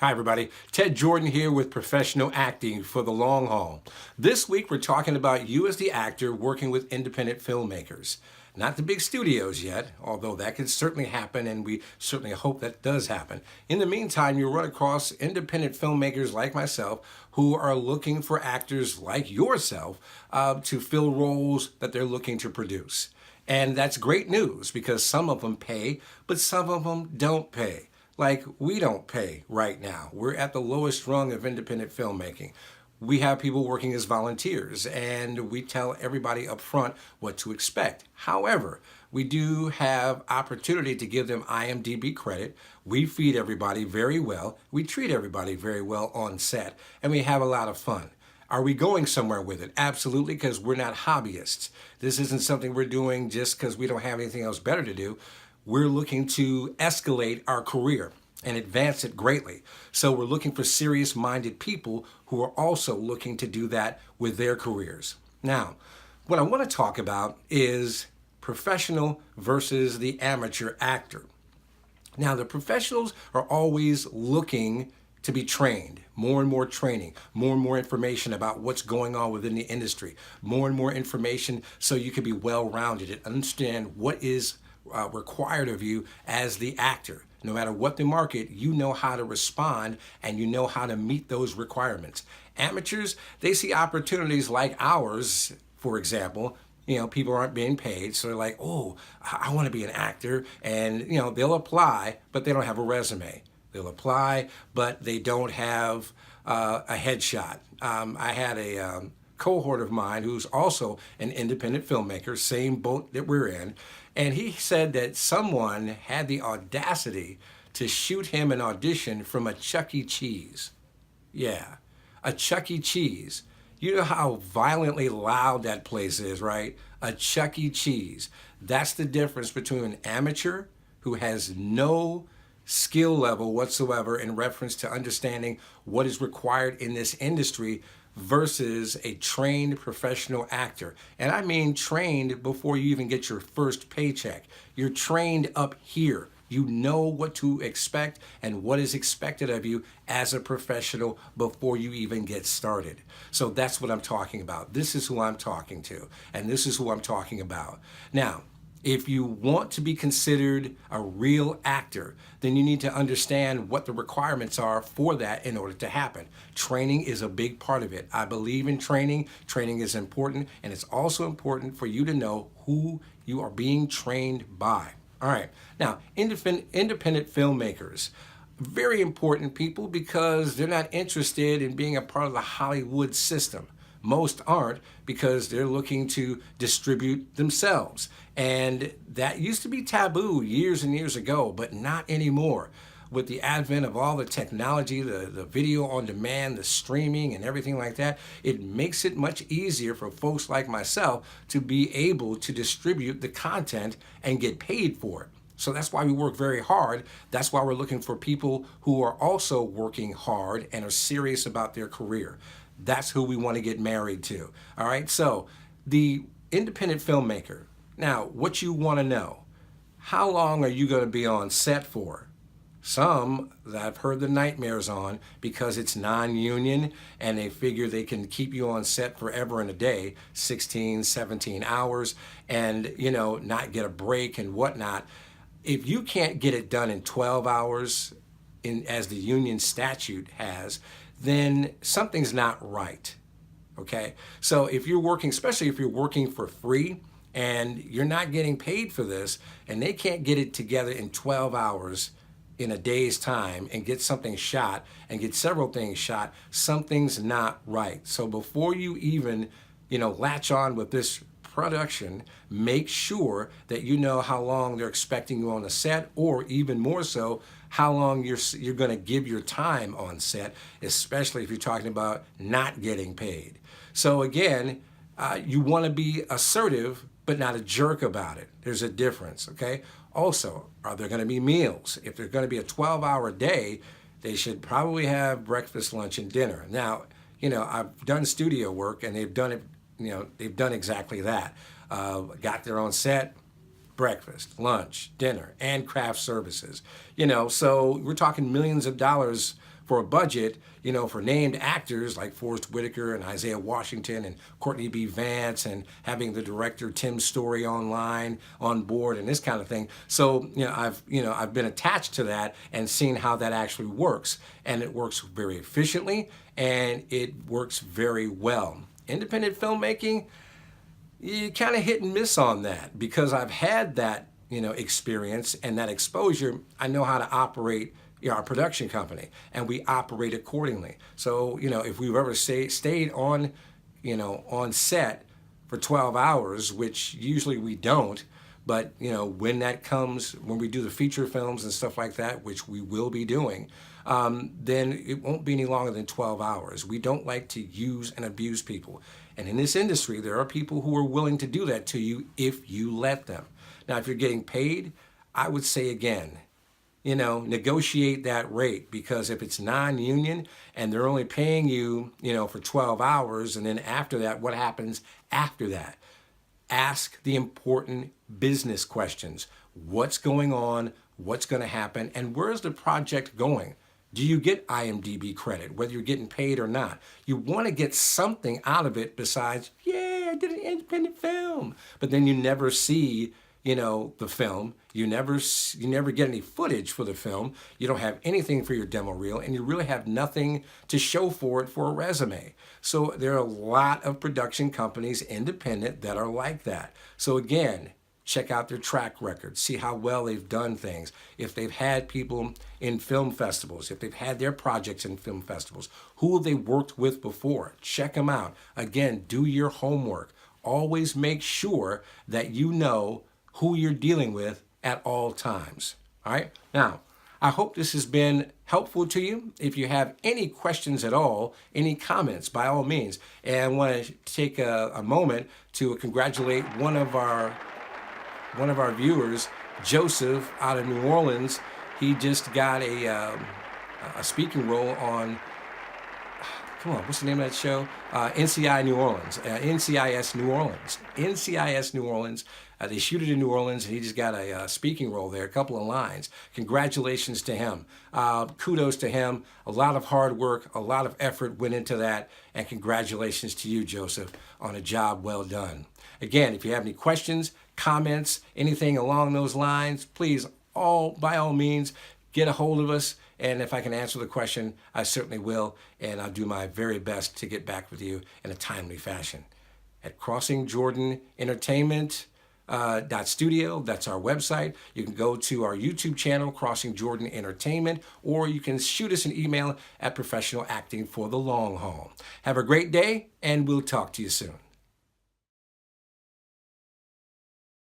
Hi, everybody. Ted Jordan here with Professional Acting for the Long Haul. This week, we're talking about you as the actor working with independent filmmakers. Not the big studios yet, although that could certainly happen, and we certainly hope that does happen. In the meantime, you'll run across independent filmmakers like myself who are looking for actors like yourself to fill roles that they're looking to produce. And that's great news because some of them pay, but some of them don't pay. Like, we don't pay right now. We're at the lowest rung of independent filmmaking. We have people working as volunteers, and we tell everybody up front what to expect. However, we do have opportunity to give them IMDb credit. We feed everybody very well. We treat everybody very well on set, and we have a lot of fun. Are we going somewhere with it? Absolutely, because we're not hobbyists. This isn't something we're doing just because we don't have anything else better to do. We're looking to escalate our career and advance it greatly. So we're looking for serious-minded people who are also looking to do that with their careers. Now, what I want to talk about is professional versus the amateur actor. Now, the professionals are always looking to be trained, more and more training, more and more information about what's going on within the industry, more and more information so you can be well-rounded and understand what is required of you as the actor. No matter what the market, you know how to respond and you know how to meet those requirements. Amateurs, they see opportunities like ours, for example. People aren't being paid, so they're like, oh, I want to be an actor. And, they'll apply, but they don't have a resume. They'll apply, but they don't have a headshot. I had a cohort of mine who's also an independent filmmaker, same boat that we're in, and he said that someone had the audacity to shoot him an audition from a Chuck E. Cheese. Yeah, a Chuck E. Cheese. You know how violently loud that place is, right? A Chuck E. Cheese. That's the difference between an amateur who has no skill level whatsoever in reference to understanding what is required in this industry versus a trained professional actor. And I mean trained before you even get your first paycheck. You're trained up here. You know what to expect and what is expected of you as a professional before you even get started. So that's what I'm talking about. This is who I'm talking to, and this is who I'm talking about. Now, if you want to be considered a real actor, then you need to understand what the requirements are for that in order to happen. Training is a big part of it. I believe in training. Training is important, and it's also important for you to know who you are being trained by. All right. Now, independent filmmakers, very important people because they're not interested in being a part of the Hollywood system. Most aren't because they're looking to distribute themselves. And that used to be taboo years and years ago, but not anymore. With the advent of all the technology, the video on demand, the streaming and everything like that, it makes it much easier for folks like myself to be able to distribute the content and get paid for it. So that's why we work very hard. That's why we're looking for people who are also working hard and are serious about their career. That's who we want to get married to. All right, so the independent filmmaker. Now, what you want to know, how long are you going to be on set for? Some that I've heard the nightmares on because it's non-union and they figure they can keep you on set forever and a day, 16, 17 hours, and, not get a break and whatnot. If you can't get it done in 12 hours, as the union statute has, then something's not right, okay? So if you're working, especially if you're working for free and you're not getting paid for this and they can't get it together in 12 hours in a day's time and get something shot and get several things shot, something's not right. So before you even, latch on with this production, make sure that you know how long they're expecting you on the set, or even more so, how long you're going to give your time on set, especially if you're talking about not getting paid. So again, you want to be assertive, but not a jerk about it. There's a difference, okay? Also, are there going to be meals? If there's going to be a 12-hour day, they should probably have breakfast, lunch, and dinner. Now, I've done studio work, and they've done it. They've done exactly that. Got their own set, breakfast, lunch, dinner, and craft services. So we're talking millions of dollars for a budget, for named actors like Forrest Whitaker and Isaiah Washington and Courtney B. Vance, and having the director Tim Story on board and this kind of thing. So, I've been attached to that and seen how that actually works. And it works very efficiently and it works very well. Independent filmmaking, you kind of hit and miss on that, because I've had that experience and that exposure. I know how to operate our production company, and we operate accordingly. So if we've ever stayed on on set for 12 hours, which usually we don't, but when that comes, when we do the feature films and stuff like that, which we will be doing, then it won't be any longer than 12 hours. We don't like to use and abuse people. And in this industry, there are people who are willing to do that to you if you let them. Now, if you're getting paid, I would say again, negotiate that rate, because if it's non-union and they're only paying you, for 12 hours, and then after that, what happens after that? Ask the important business questions. What's going on? What's going to happen? And where's the project going? Do you get IMDb credit, whether you're getting paid or not? You want to get something out of it besides, yeah, I did an independent film. But then you never see, the film. You never get any footage for the film. You don't have anything for your demo reel, and you really have nothing to show for it for a resume. So there are a lot of production companies, independent, that are like that. So again, check out their track record, see how well they've done things, if they've had people in film festivals, if they've had their projects in film festivals, who have they worked with before. Check them out. Again, do your homework. Always make sure that you know who you're dealing with at all times. All right? Now, I hope this has been helpful to you. If you have any questions at all, any comments, by all means. And I want to take a moment to congratulate one of our viewers, Joseph, out of New Orleans. He just got a speaking role on, come on, what's the name of that show? NCIS New Orleans. They shoot it in New Orleans, and he just got a speaking role there, a couple of lines. Congratulations to him. Kudos to him. A lot of hard work, a lot of effort went into that, and congratulations to you, Joseph, on a job well done. Again, if you have any questions, comments, anything along those lines, please, by all means, get a hold of us. And if I can answer the question, I certainly will. And I'll do my very best to get back with you in a timely fashion. At Crossing Jordan Entertainment .studio, that's our website. You can go to our YouTube channel, Crossing Jordan Entertainment, or you can shoot us an email at Professional Acting for the Long Haul. Have a great day, and we'll talk to you soon.